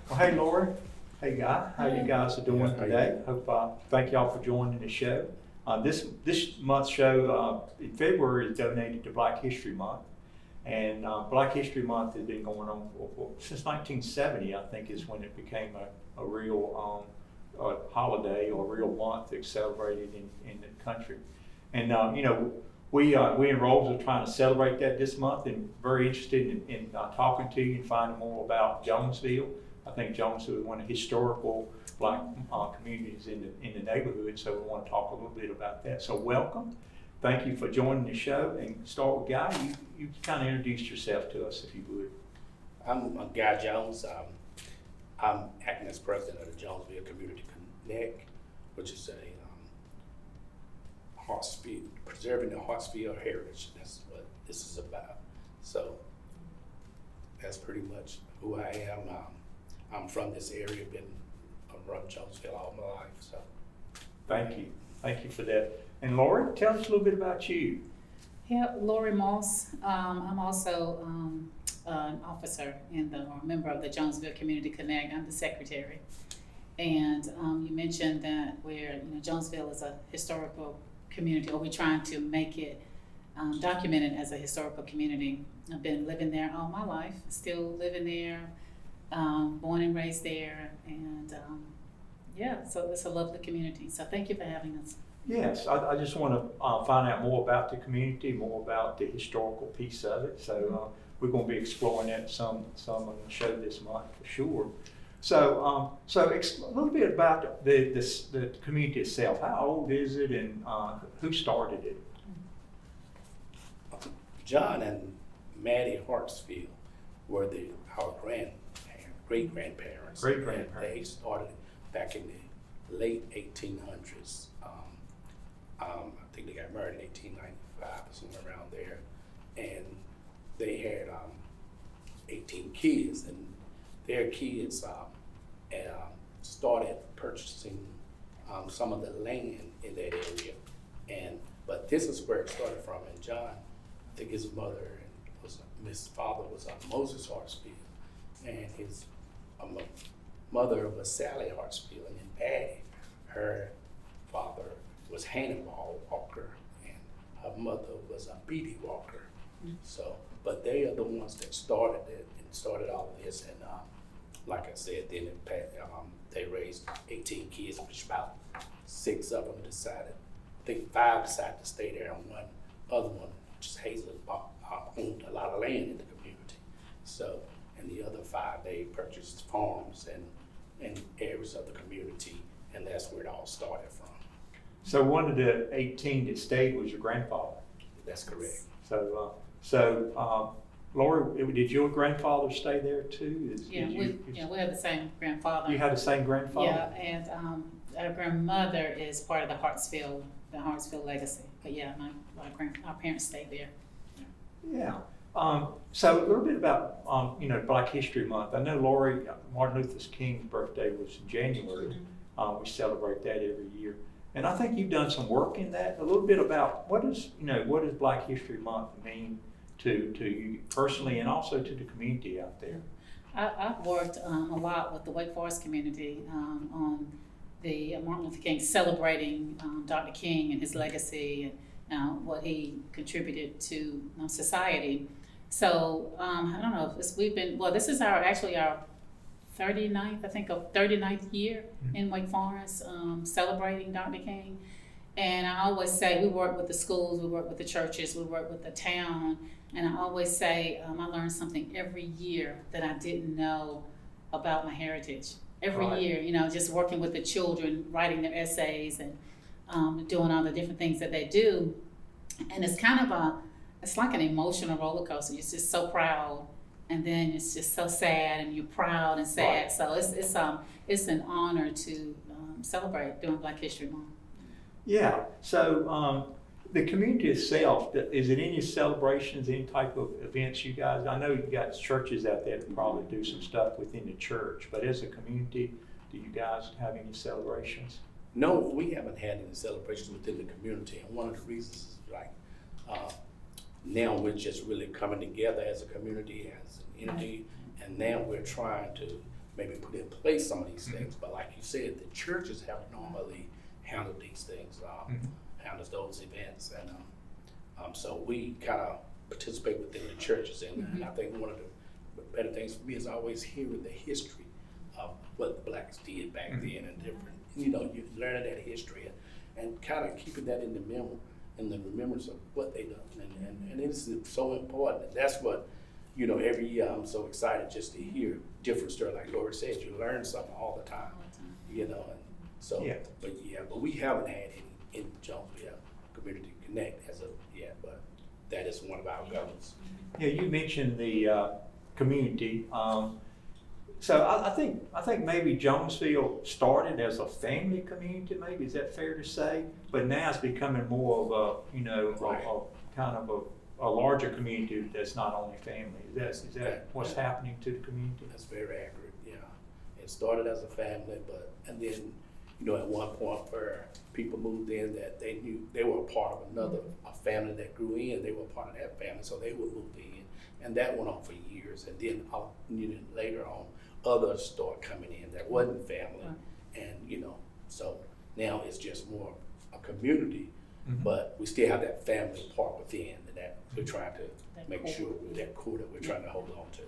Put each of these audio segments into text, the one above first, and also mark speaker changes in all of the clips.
Speaker 1: Well, hey, Lori. Hey, Guy. How you guys are doing today? Hope, thank y'all for joining the show. This month's show in February is donated to Black History Month. And Black History Month has been going on since 1970, I think, is when it became a real holiday or a real month that's celebrated in the country. And, we in Rolls are trying to celebrate that this month, and very interested in talking to you and finding more about Jonesville. I think Jonesville is one of the historical Black communities in the neighborhood, so we want to talk a little bit about that. So welcome. Thank you for joining the show. And start with Guy. You kind of introduce yourself to us, if you would.
Speaker 2: I'm Guy Jones. I'm acting as president of the Jonesville Community Connect, which is a Hartsfield, preserving the Hartsfield heritage. That's what this is about. So that's pretty much who I am. I'm from this area, been around Jonesville all my life. So
Speaker 1: thank you for that. And Lori, tell us a little bit about you.
Speaker 3: Yeah, Lori Moss. I'm also an officer or member of the Jonesville Community Connect. I'm the secretary. And you mentioned that Jonesville is a historical community, or we're trying to make it documented as a historical community. I've been living there all my life, still living there, born and raised there, and so it's a lovely community. So thank you for having us.
Speaker 1: Yes, I just want to find out more about the community, more about the historical piece of it. So we're going to be exploring that some on the show this month for sure. So a little bit about the community itself. How old is it, and who started it?
Speaker 2: John and Maddie Hartsfield were our great-grandparents. They started back in the late 1800s. I think they got married in 1895 or somewhere around there, and they had 18 kids, and their kids started purchasing some of the land in that area, but this is where it started from. And John, I think his his father was Moses Hartsfield, and his mother was Sally Hartsfield, and then Patty, her father was Hannibal Walker, and her mother was Beatty Walker. So, but they are the ones that started it and started all of this. And like I said, then they raised 18 kids, which about 6 of them decided. I think 5 decided to stay there, and one other one, which is Hazel, owned a lot of land in the community. So, and the other 5, they purchased farms and areas of the community, and that's where it all started from.
Speaker 1: So one of the 18 that stayed was your grandfather.
Speaker 2: That's correct.
Speaker 1: So Lori, did your grandfather stay there too?
Speaker 3: We have the same grandfather.
Speaker 1: You had the same grandfather?
Speaker 3: Yeah, and our grandmother is part of the Hartsfield legacy. But yeah, our parents stayed there.
Speaker 1: Yeah. So a little bit about Black History Month. I know Lori, Martin Luther King's birthday was in January. We celebrate that every year. And I think you've done some work in that. A little bit about what does Black History Month mean to you personally, and also to the community out there?
Speaker 3: I've worked a lot with the Wake Forest community on the Martin Luther King, celebrating Dr. King and his legacy and what he contributed to society. So I don't know if this is our 39th year in Wake Forest, celebrating Dr. King. And I always say we work with the schools, we work with the churches, we work with the town. And I always say I learn something every year that I didn't know about my heritage. Every year, just working with the children, writing their essays and doing all the different things that they do. And it's kind of it's like an emotional roller coaster. You're just so proud, and then it's just so sad, and you're proud and sad. Right. So it's an honor to celebrate during Black History Month.
Speaker 1: Yeah. So the community itself, is it any celebrations, any type of events you guys? I know you got churches out there that probably do some stuff within the church, but as a community, do you guys have any celebrations?
Speaker 2: No, we haven't had any celebrations within the community, and one of the reasons is now we're just really coming together as a community, as an entity, and now we're trying to maybe put in place some of these things. But like you said, the churches have normally handled these things, handles those events, and so we kind of participate within the churches. And I think one of the better things for me is always hearing the history of what the blacks did back then, and different, you learning that history and kind of keeping that in the remembrance of what they done, and it's so important. And that's what, every year I'm so excited just to hear different stories. Like Lori said, you learn something all the time, and so,
Speaker 1: Yeah.
Speaker 2: but we haven't had any in Jonesville Community Connect as of yet, but that is one of our goals.
Speaker 1: Yeah, you mentioned the community. So I think maybe Jonesville started as a family community. Maybe is that fair to say? But now it's becoming more of a
Speaker 2: Right.
Speaker 1: a kind of a larger community that's not only family. Is that what's happening to the community?
Speaker 2: That's very accurate. Yeah, it started as a family, and then at one point where people moved in that they knew they were a part of a family that grew in. They were a part of that family, so they would move in, and that went on for years. And then later on, others start coming in that wasn't family, and so now it's just more a community, but we still have that family part within, and that we're trying to make sure that core that we're trying to hold on to.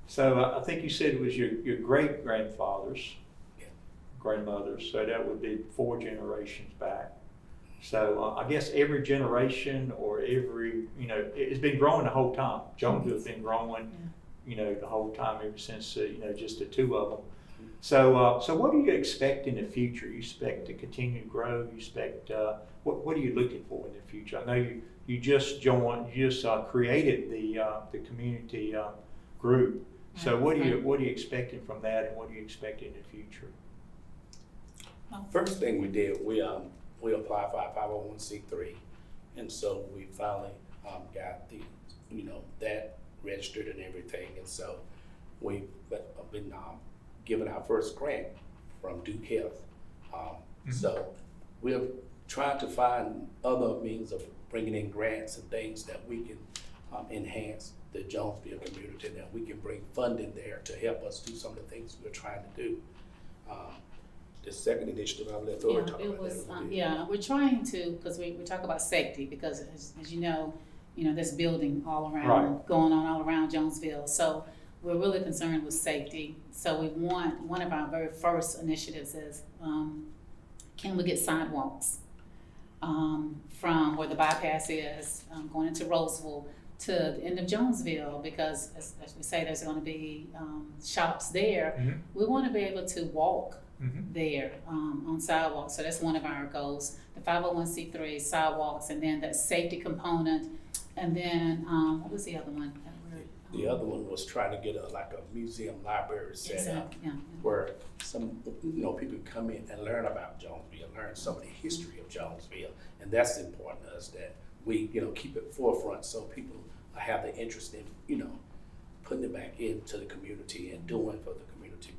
Speaker 1: So I think you said it was your great grandfathers, grandmothers. So that would be 4 generations back. So I guess every generation or it's been growing the whole time. Jonesville's been growing. The whole time ever since just the 2 of them. So what do you expect in the future? You expect to continue to grow? You expect what are you looking for in the future? I know you just created the community group. So what are you expecting from that, and what do you expect in the future?
Speaker 2: First thing we did, we applied for our 501c3, and so we finally got the that registered and everything, and so we've been given our first grant from Duke Health. So we're trying to find other means of bringing in grants and things that we can enhance the Jonesville community, and that we can bring funding there to help us do some of the things we're trying to do. The second initiative, I'll let Lori talk about that.
Speaker 3: We're trying to, because we talk about safety, because as you know, there's building all around, going on all around Jonesville. So we're really concerned with safety. So we want, one of our very first initiatives is, can we get sidewalks from where the bypass is, going into Roseville to the end of Jonesville, because as we say, there's gonna be shops there. We wanna be able to walk there on sidewalks. So that's one of our goals, the 501c3 sidewalks, and then that safety component. And then what was the other one?
Speaker 2: The other one was trying to get a museum library set up where some people come in and learn about Jonesville, learn some of the history of Jonesville, and that's important to us, that we keep it forefront so people have the interest in putting it back into the community and doing for the community.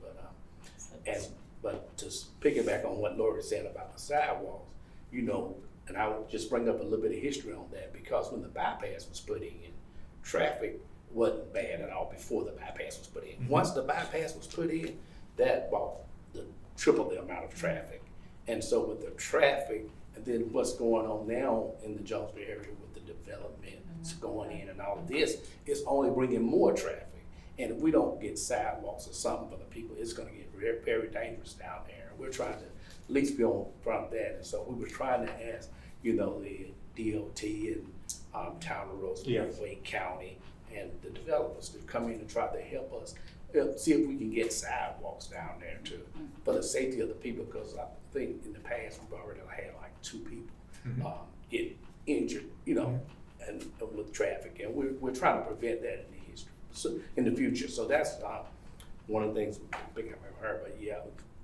Speaker 2: But to piggyback on what Lori said about the sidewalks, and I would just bring up a little bit of history on that, because when the bypass was put in, traffic wasn't bad at all before the bypass was put in. Once the bypass was put in, that brought triple the amount of traffic. And so with the traffic, and then what's going on now in the Jonesville area with the development going in and all of this, it's only bringing more traffic. And if we don't get sidewalks or something for the people, it's going to get very, very dangerous down there. We're trying to at least be on front of that. And so we were trying to ask, the DOT and Town of Roseville, Wake County, and the developers to come in and try to help us see if we can get sidewalks down there too, for the safety of the people. Because I think in the past we've already had like 2 people get injured, and with traffic, and we're trying to prevent that in the history, so in the future. So that's one of the things we pick up from her.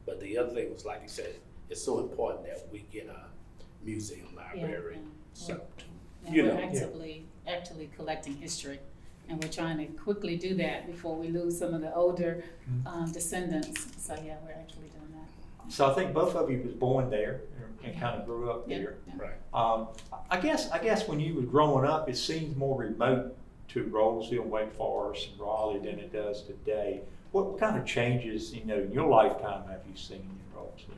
Speaker 2: But the other thing was, like you said, it's so important that we get a museum library.
Speaker 3: We're actively collecting history, and we're trying to quickly do that before we lose some of the older descendants. So we're actually doing that.
Speaker 1: So I think both of you was born there and kind of grew up there.
Speaker 2: Right.
Speaker 1: I guess when you were growing up, it seems more remote to Roseville, Wake Forest, and Raleigh than it does today. what kind of changes, in your lifetime have you seen in Roseville?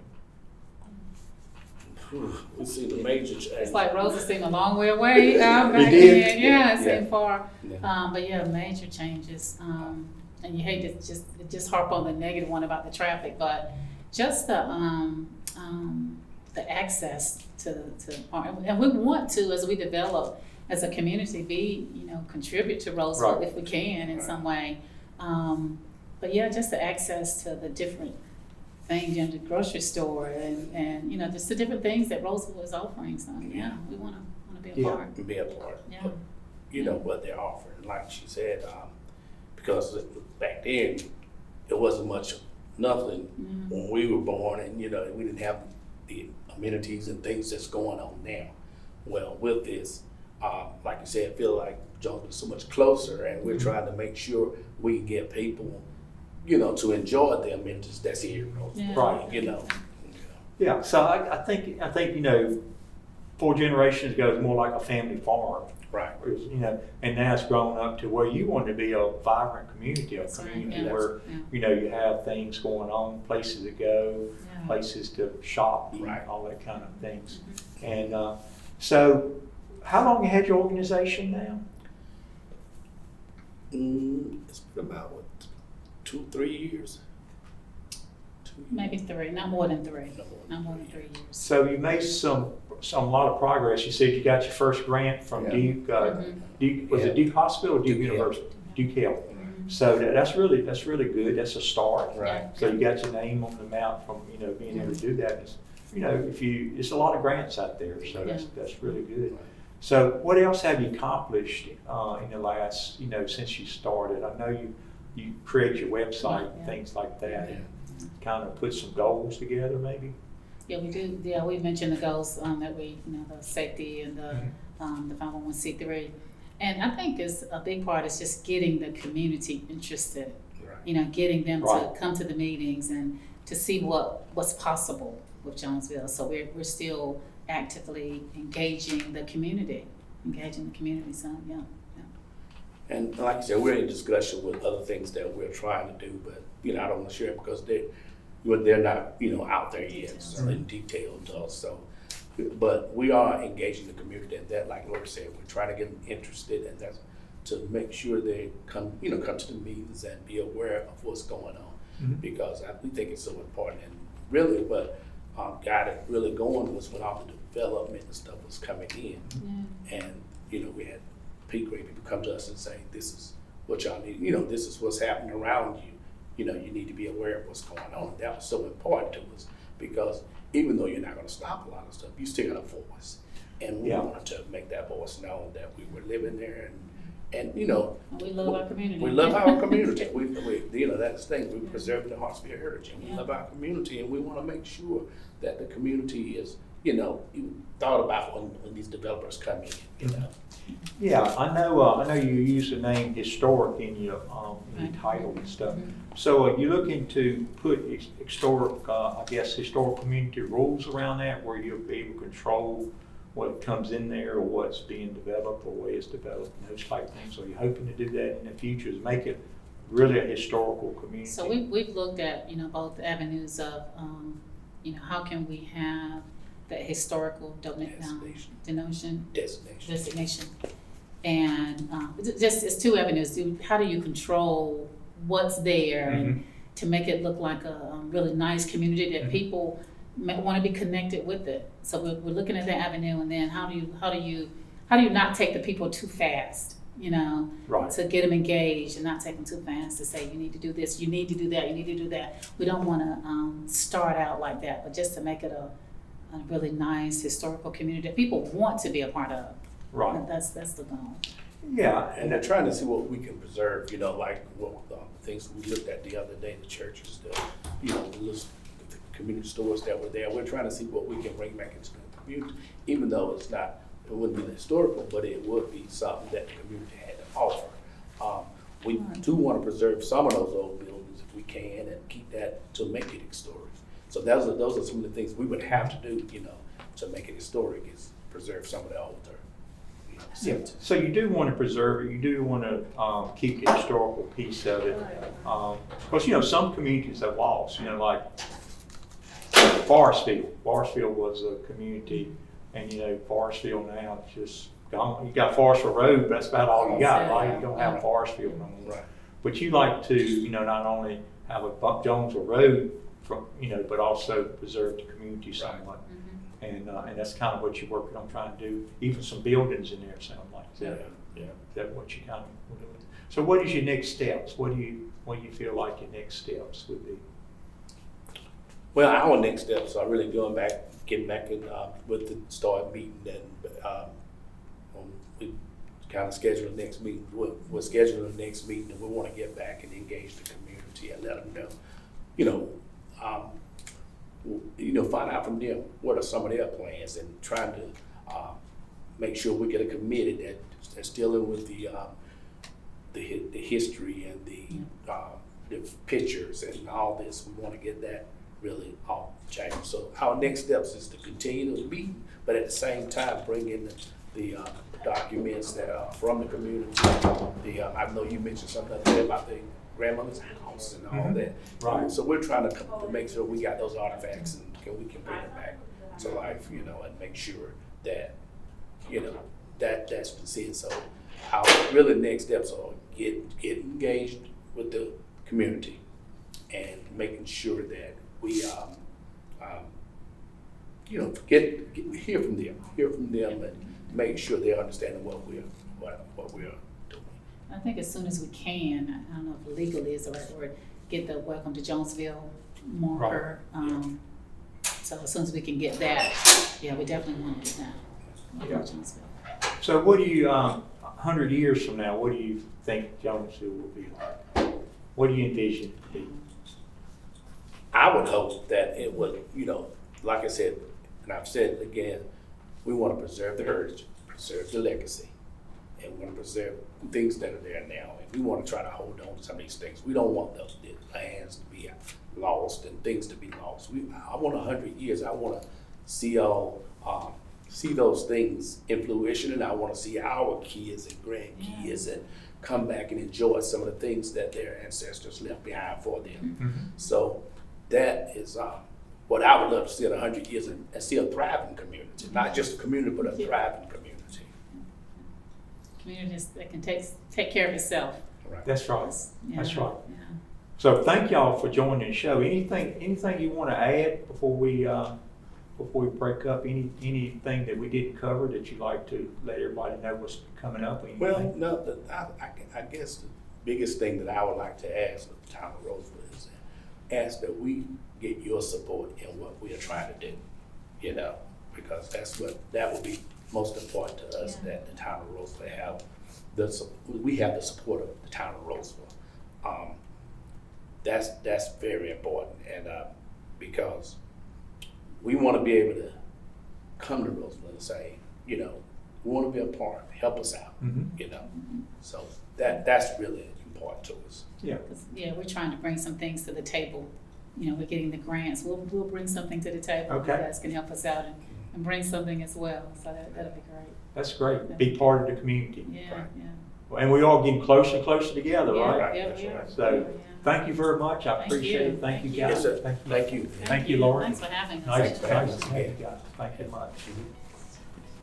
Speaker 2: We see the major change.
Speaker 3: It's like Rosa seemed a long way away out back
Speaker 1: did?
Speaker 3: then. Yeah, it
Speaker 2: Yeah.
Speaker 3: seemed far.
Speaker 2: Yeah.
Speaker 3: But yeah, major changes. And you hate to just harp on the negative one about the traffic, but just the access to and we want to, as we develop as a community, contribute to Roseville
Speaker 1: Right.
Speaker 3: if we can in some way. But yeah, just the access to the different things in the grocery store and just the different things that Roseville is offering. So yeah, we want to be a
Speaker 1: Yeah.
Speaker 3: part.
Speaker 2: Be a part.
Speaker 3: Yeah.
Speaker 2: But, what they're offering, like she said, because back then it wasn't nothing when we were born, and we didn't have the amenities and things that's going on now. Well, with this, like you said, I feel like Jonesville is so much closer, and we're trying to make sure we can get people, to enjoy the amenities that's here.
Speaker 3: Yeah.
Speaker 1: Right. Yeah, so I think 4 generations ago it was more like a family farm.
Speaker 2: Right.
Speaker 1: It was, and now it's grown up to where you want to be a vibrant community,
Speaker 3: That's
Speaker 1: a
Speaker 3: right,
Speaker 1: community
Speaker 3: yeah.
Speaker 1: where you have things going on, places to go,
Speaker 3: Yeah.
Speaker 1: places to shop,
Speaker 2: Right.
Speaker 1: all that kind of things. And so, how long you had your organization now?
Speaker 2: It's been about 2-3 years. 2 years.
Speaker 3: Maybe 3, not more than 3.
Speaker 2: No more.
Speaker 3: Not more than 3 years.
Speaker 1: So you made a lot of progress. You said you got your first grant from
Speaker 2: Yeah.
Speaker 1: Duke, was it Duke Hospital or Duke
Speaker 2: Duke Health.
Speaker 1: University? Duke Health. So that's really good. That's a start.
Speaker 2: Right.
Speaker 1: So you got your name on the map from being able to do that. It's, it's a lot of grants out there. So that's really good.
Speaker 2: Right.
Speaker 1: So what else have you accomplished in the last since you started? I know you create your website and things like that, and kind of put some goals together maybe.
Speaker 3: Yeah, we do. Yeah, we mentioned the goals that we, the safety and the 501c3. And I think is a big part is just getting the community interested.
Speaker 2: Right.
Speaker 3: Getting them
Speaker 1: Right.
Speaker 3: to come to the meetings and to see what's possible with Jonesville. So we're still actively engaging the community. So yeah.
Speaker 2: And like I said, we're in discussion with other things that we're trying to do, but I don't want to share it because they're not out there yet, so in detail to us. So, but we are engaging the community, and that, like Laura said, we're trying to get them interested, and that's to make sure they come to the meetings and be aware of what's going on, because we think it's so important. And really, what got it really going was when all the development and stuff was coming in, and we had great people come to us and say, "This is what y'all need. This is what's happening around you. You need to be aware of what's going on." And that was so important to us because even though you're not going to stop a lot of stuff, you still got a voice, and we wanted to make that voice known that we were living there, and
Speaker 3: we love our community.
Speaker 2: We love our community. we that's the thing. We're preserving the Hartsfield heritage, and we love our community, and we want to make sure that the community is, you thought about when these developers come in.
Speaker 1: Yeah, I know you use the name historic in your title and stuff. So you're looking to put historic community rules around that, where you'll be able to control what comes in there or what's being developed or where it's developed and those type of things. So you're hoping to do that in the future, is make it really a historical community.
Speaker 3: So we've looked at both avenues of how can we have that historical designation, and it's 2 avenues. How do you control what's there and to make it look like a really nice community that people want to be connected with it? So we're looking at that avenue, and then how do you not take the people too fast?
Speaker 1: Right.
Speaker 3: To get them engaged and not take them too fast to say, you need to do this, you need to do that, you need to do that. We don't want to start out like that, but just to make it a really nice historical community that people want to be a part of.
Speaker 1: Right.
Speaker 3: That's the goal.
Speaker 1: Yeah,
Speaker 2: And they're trying to see what we can preserve, like what the things we looked at the other day, the churches, the community stores that were there. We're trying to see what we can bring back into the community, even though it wouldn't be historical, but it would be something that the community had to offer. We do want to preserve some of those old buildings if we can, and keep that to make it historic. So those are some of the things we would have to do, to make it historic, is preserve some of the older,
Speaker 1: Yeah, so you do want to preserve it, you do want to keep the historical piece of it. Because, you know, some communities have lost, you know, like Forestville. Forestville was a community, and, you know, Forestville now is just gone. You got Forestville Road, but that's about all you got, right? You don't have Forestville no more.
Speaker 2: Right.
Speaker 1: But you like to, you know, not only have a Jonesville Road from, you know, but also preserve the community somewhat. And that's kind of what you're working on trying to do. Even some buildings in there sound like that.
Speaker 2: Yeah.
Speaker 1: Is that what you kind of want to do? So what is your next steps? What do you feel like your next steps would be?
Speaker 2: Well, our next steps are really getting back in with the start meeting, and we kind of schedule the next meeting. We're scheduling the next meeting, and we want to get back and engage the community and let them know, find out from them what are some of their plans, and trying to make sure we get a committee that's dealing with the history and the pictures and all this. We want to get that really all changed. So our next steps is to continue the meeting, but at the same time bring in the documents that are from the community. I know you mentioned something there about the grandmother's house and all that.
Speaker 1: Right.
Speaker 2: So we're trying to make sure we got those artifacts and we can bring them back to life, and make sure that, that's been said. So our really next steps are get engaged with the community and making sure that we, hear from them and make sure they understand what we're doing.
Speaker 3: I think as soon as we can, I don't know if legally is the right word, get the Welcome to Jonesville marker. So as soon as we can get that, we definitely want to do that. Welcome to Jonesville.
Speaker 1: So what do you, 100 years from now, what do you think Jonesville will be like? What do you envision it to be?
Speaker 2: I would hope that it would, like I said, and I've said it again, we want to preserve the heritage, preserve the legacy, and we want to preserve things that are there now. And we want to try to hold on to some of these things. We don't want the lands to be lost and things to be lost. I want 100 years. I want to see see those things in fruition, and I want to see our kids and grandkids and come back and enjoy some of the things that their ancestors left behind for them.
Speaker 1: Mm-hmm.
Speaker 2: So that is what I would love to see in 100 years, and see a thriving community, not just a community, but a thriving community.
Speaker 3: Communities that can take care of itself.
Speaker 2: Right.
Speaker 1: That's right. That's right.
Speaker 3: Yeah.
Speaker 1: So thank y'all for joining the show. Anything you want to add before we break up? Anything that we didn't cover that you'd like to let everybody know what's coming up?
Speaker 2: Well, no, I guess the biggest thing that I would like to ask of the town of Roseville is ask that we get your support in what we are trying to do, because that would be most important to us, that the town of Roseville we have the support of the town of Roseville. That's very important, and because we want to be able to come to Roseville and say, we want to be a part, help us out, So that's really important to us.
Speaker 1: Yeah.
Speaker 3: We're trying to bring some things to the table. We're getting the grants. We'll bring something to the table.
Speaker 1: Okay.
Speaker 3: You guys can help us out and bring something as well. So that'll be great.
Speaker 1: That's great. Be part of the community.
Speaker 3: Yeah,
Speaker 2: Right.
Speaker 1: And we all getting closer and closer together, right?
Speaker 3: Yeah,
Speaker 2: That's
Speaker 3: we are.
Speaker 2: right.
Speaker 1: So thank you very much. I
Speaker 3: Thank
Speaker 1: appreciate
Speaker 3: you.
Speaker 1: it. Thank you,
Speaker 3: Thank you.
Speaker 1: guys.
Speaker 2: Yes, sir.
Speaker 1: Thank you.
Speaker 2: Thank you.
Speaker 1: Thank you, Lauren.
Speaker 3: Thanks for having us.
Speaker 1: Nice
Speaker 2: for having
Speaker 1: to
Speaker 2: us
Speaker 1: have you
Speaker 2: again.
Speaker 1: guys. Thank you much.